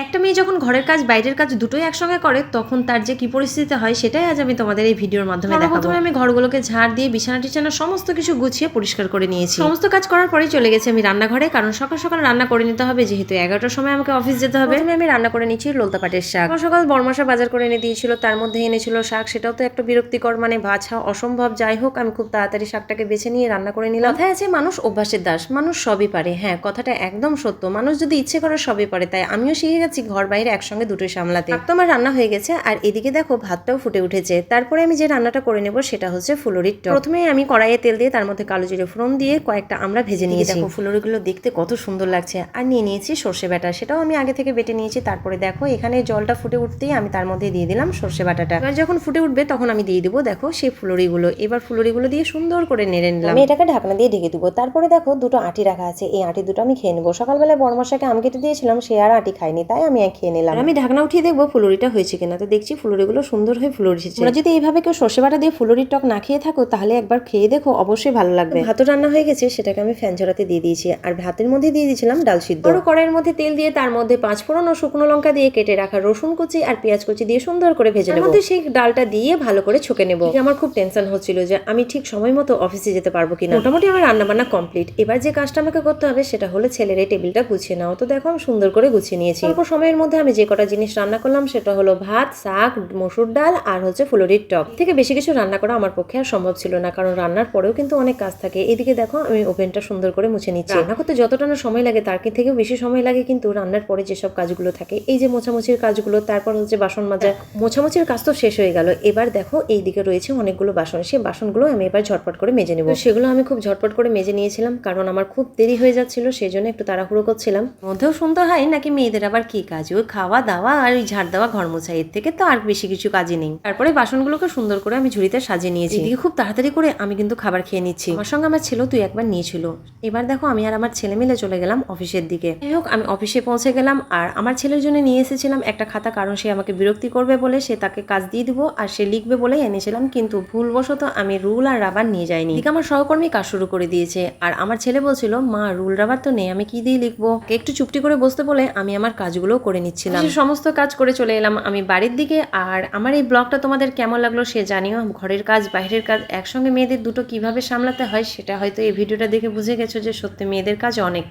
একটা মেয়ে যখন ঘরের কাজ বাইরের কাজ দুটোই একসঙ্গে করে তখন তার যে কি পরিস্থিতি হয় সেটাই আজ আমি তোমাদের এই ভিডিওর মাধ্যমে দেখাবো। প্রথমে আমি ঘরগুলোকে ঝাড় দিয়ে বিছানা টিছানা সমস্ত কিছু গুছিয়ে পরিষ্কার করে নিয়েছি। সমস্ত কাজ করার পরেই চলে গেছি আমি রান্নাঘরে, কারণ সকাল সকাল রান্না করে নিতে হবে, যেহেতু 11টার সময় আমাকে অফিস যেতে হবে। প্রথমে আমি রান্না করে নিচ্ছি লোলতা পাটের শাক। সকাল সকাল বড়মশা বাজার করে এনে দিয়েছিল, তার মধ্যে এনেছিল শাক। সেটাও তো একটা বিরক্তিকর, মানে বাছা অসম্ভব। যাই হোক, আমি খুব তাড়াতাড়ি শাকটাকে বেছে নিয়ে রান্না করে নিলাম। কথায় আছে মানুষ অভ্যাসের দাস, মানুষ সবই পারে। হ্যাঁ, কথাটা একদম সত্য, মানুষ যদি ইচ্ছে করে সবই পারে। তাই আমিও শিখে গেছি ঘর বাইরে একসঙ্গে দুটোই সামলাতে। তো আমার রান্না হয়ে গেছে, আর এদিকে দেখো ভাতটাও ফুটে উঠেছে। তারপরে আমি যে রান্নাটা করে নেব সেটা হচ্ছে ফুলুরির টক। প্রথমে আমি কড়াইয়ে তেল দিয়ে তার মধ্যে কালো জিরে ফোড়ন দিয়ে কয়েকটা আমরা ভেজে নিয়েছি। দেখো ফুলুরিগুলো দেখতে কত সুন্দর লাগছে। আর নিয়ে নিয়েছি সর্ষে বাটা, সেটাও আমি আগে থেকে বেটে নিয়েছি। তারপরে দেখো এখানে জলটা ফুটে উঠতেই আমি তার মধ্যে দিয়ে দিলাম সর্ষে বাটাটা। এবার যখন ফুটে উঠবে তখন আমি দিয়ে দেবো দেখো সেই ফুলুরিগুলো। এবার ফুলুরিগুলো দিয়ে সুন্দর করে নেড়ে নিলাম। আমি এটাকে ঢাকনা দিয়ে ঢেকে দেবো। তারপরে দেখো দুটো আটি রাখা আছে, এই আটি দুটো আমি খেয়ে নেবো। সকালবেলায় বড়মশাকে আম কেটে দিয়েছিলাম, সে আর আটি খাইনি, তাই আমি খেয়ে নিলাম। আমি ঢাকনা উঠিয়ে দেখবো ফুলুরিটা হয়েছে কিনা। তো দেখছি ফুলুরিগুলো সুন্দর হয়ে ফুলুরিছে। তোমরা যদি এইভাবে কেউ সর্ষে বাটা দিয়ে ফুলুরির টক না খেয়ে থাকো তাহলে একবার খেয়ে দেখো, অবশ্যই ভালো লাগবে। ভাতও রান্না হয়ে গেছে, সেটাকে আমি ফ্যান ঝরাতে দিয়ে দিয়েছি। আর ভাতের মধ্যে দিয়ে দিয়েছিলাম ডাল সিদ্ধ। বড় কড়াইয়ের মধ্যে তেল দিয়ে তার মধ্যে 5 ফোড়ন ও শুকনো লঙ্কা দিয়ে কেটে রাখা রসুন কুচি আর পেঁয়াজ কুচি দিয়ে সুন্দর করে ভেজে নেব। মধ্যে সেই ডালটা দিয়ে ভালো করে ছকে নেব। আমার খুব টেনশন হচ্ছিল যে আমি ঠিক সময় মতো অফিসে যেতে পারবো কিনা। মোটামুটি আমার রান্না বান্না কমপ্লিট। এবার যে কাজটা আমাকে করতে হবে সেটা হলো ছেলের এই টেবিলটা গুছিয়ে নাও। তো দেখো আমি সুন্দর করে গুছিয়ে নিয়েছি। অল্প সময়ের মধ্যে আমি যে কটা জিনিস রান্না করলাম সেটা হলো ভাত, শাক, মসুর ডাল আর হচ্ছে ফুলুরির টক। থেকে বেশি কিছু রান্না করা আমার পক্ষে আর সম্ভব ছিল না, কারণ রান্নার পরেও কিন্তু অনেক কাজ থাকে। এদিকে দেখো আমি ওভেনটা সুন্দর করে মুছে নিচ্ছি। রান্না করতে যতটা না সময় লাগে তার থেকেও বেশি সময় লাগে কিন্তু রান্নার পরে যেসব কাজগুলো থাকে, এই যে মোছামুছির কাজগুলো, তারপর হচ্ছে বাসন মাজা। মোছামুছির কাজ তো শেষ হয়ে গেল। এবার দেখো এই দিকে রয়েছে অনেকগুলো বাসন, সেই বাসনগুলো আমি এবার ঝটপট করে মেজে নেব। সেগুলো আমি খুব ঝটপট করে মেজে নিয়েছিলাম, কারণ আমার খুব দেরি হয়ে যাচ্ছিল, সেই জন্য একটু তাড়াহুড়ো করছিলাম। মধ্যেও শুনতে হয় নাকি মেয়েদের আবার কি কাজ, ওই খাওয়া দাওয়া আর ওই ঝাড় দেওয়া ঘর মোছা, এর থেকে তো আর বেশি কিছু কাজই নেই। তারপরে বাসনগুলোকে সুন্দর করে আমি ঝুড়িতে সাজিয়ে নিয়েছি। এদিকে খুব তাড়াতাড়ি করে আমি কিন্তু খাবার খেয়ে নিচ্ছি। আমার সঙ্গে আমার ছেলেও তুই একবার নিয়েছিল। এবার দেখো আমি আর আমার ছেলে মিলে চলে গেলাম অফিসের দিকে। যাই হোক, আমি অফিসে পৌঁছে গেলাম। আর আমার ছেলের জন্য নিয়ে এসেছিলাম একটা খাতা, কারণ সে আমাকে বিরক্তি করবে বলে, সে তাকে কাজ দিয়ে দিব আর সে লিখবে বলেই এনেছিলাম, কিন্তু ভুলবশত আমি রুল আর রাবার নিয়ে যাইনি। ঠিক আমার সহকর্মী কাজ শুরু করে দিয়েছে, আর আমার ছেলে বলছিল মা রুল রাবার তো নেই, আমি কি দিয়ে লিখবো। একটু চুপটি করে বসতে বলে আমি আমার কাজগুলো করে নিচ্ছিলাম। সমস্ত কাজ করে চলে এলাম আমি বাড়ির দিকে। আর আমার এই ব্লগটা তোমাদের কেমন লাগলো সে জানিও। ঘরের কাজ বাইরের কাজ একসঙ্গে মেয়েদের দুটো কিভাবে সামলাতে হয় সেটা হয়তো এই ভিডিওটা দেখে বুঝে গেছো যে সত্যি মেয়েদের কাজ অনেক।